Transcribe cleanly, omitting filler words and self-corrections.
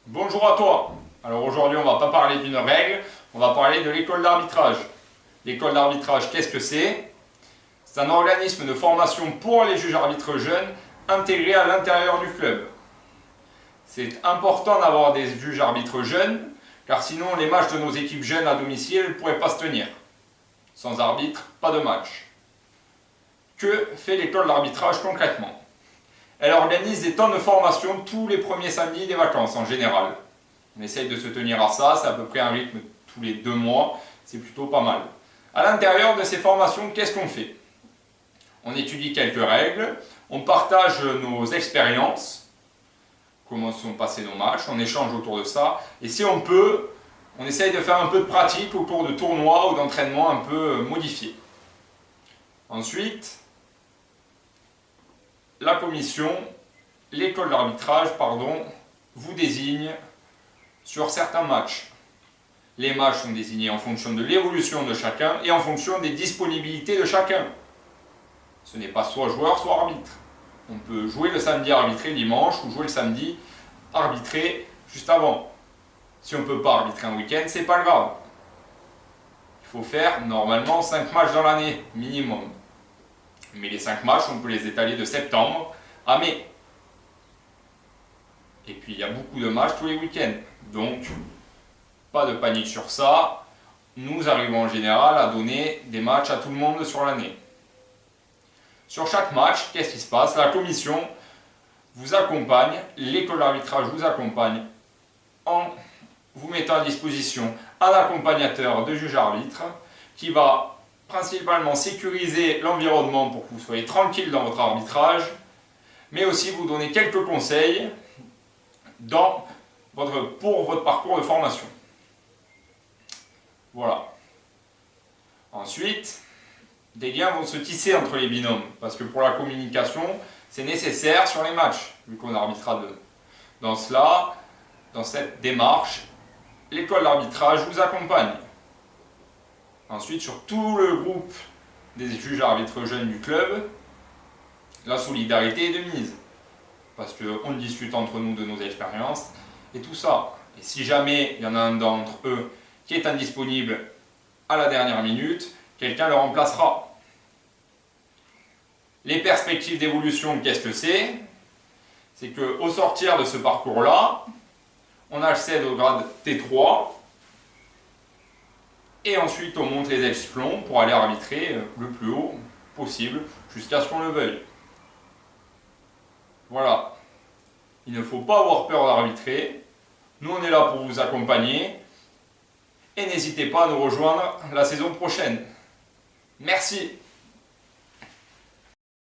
Bonjour à toi. Alors aujourd'hui on va pas parler d'une règle, on va parler de l'école d'arbitrage. L'école d'arbitrage, qu'est-ce que c'est? C'est un organisme de formation pour les juges arbitres jeunes intégré à l'intérieur du club. C'est important d'avoir des juges arbitres jeunes, car sinon les matchs de nos équipes jeunes à domicile ne pourraient pas se tenir. Sans arbitre, pas de match. Que fait l'école d'arbitrage concrètement? Elle organise des temps de formation tous les premiers samedis des vacances en général. On essaye de se tenir à ça, c'est à peu près un rythme tous les 2 mois, c'est plutôt pas mal. À l'intérieur de ces formations, qu'est-ce qu'on fait? On étudie quelques règles, on partage nos expériences, comment sont passés nos matchs, on échange autour de ça, et si on peut, on essaye de faire un peu de pratique au cours de tournois ou d'entraînements un peu modifiés. Ensuite, la commission, l'école d'arbitrage, vous désigne sur certains matchs. Les matchs sont désignés en fonction de l'évolution de chacun et en fonction des disponibilités de chacun. Ce n'est pas soit joueur, soit arbitre. On peut jouer le samedi, arbitrer dimanche, ou jouer le samedi, arbitrer juste avant. Si on ne peut pas arbitrer un week-end, c'est pas grave. Il faut faire normalement 5 matchs dans l'année, minimum. Mais les 5 matchs, on peut les étaler de septembre à mai. Et puis il y a beaucoup de matchs tous les week-ends. Donc, pas de panique sur ça. Nous arrivons en général à donner des matchs à tout le monde sur l'année. Sur chaque match, qu'est-ce qui se passe? La commission vous accompagne, l'école d'arbitrage vous accompagne en vous mettant à disposition un accompagnateur de juge-arbitre qui va principalement sécuriser l'environnement pour que vous soyez tranquille dans votre arbitrage, mais aussi vous donner quelques conseils pour votre parcours de formation. Voilà. Ensuite, des liens vont se tisser entre les binômes, parce que pour la communication, c'est nécessaire sur les matchs, vu qu'on arbitrera dans cette démarche, l'école d'arbitrage vous accompagne. Ensuite, sur tout le groupe des juges arbitres jeunes du club, la solidarité est de mise. Parce qu'on discute entre nous de nos expériences et tout ça. Et si jamais il y en a un d'entre eux qui est indisponible à la dernière minute, quelqu'un le remplacera. Les perspectives d'évolution, qu'est-ce que c'est? C'est qu'au sortir de ce parcours-là, on accède au grade T3, et ensuite on monte les échelons pour aller arbitrer le plus haut possible jusqu'à ce qu'on le veuille. Voilà. Il ne faut pas avoir peur d'arbitrer. Nous on est là pour vous accompagner. Et n'hésitez pas à nous rejoindre la saison prochaine. Merci.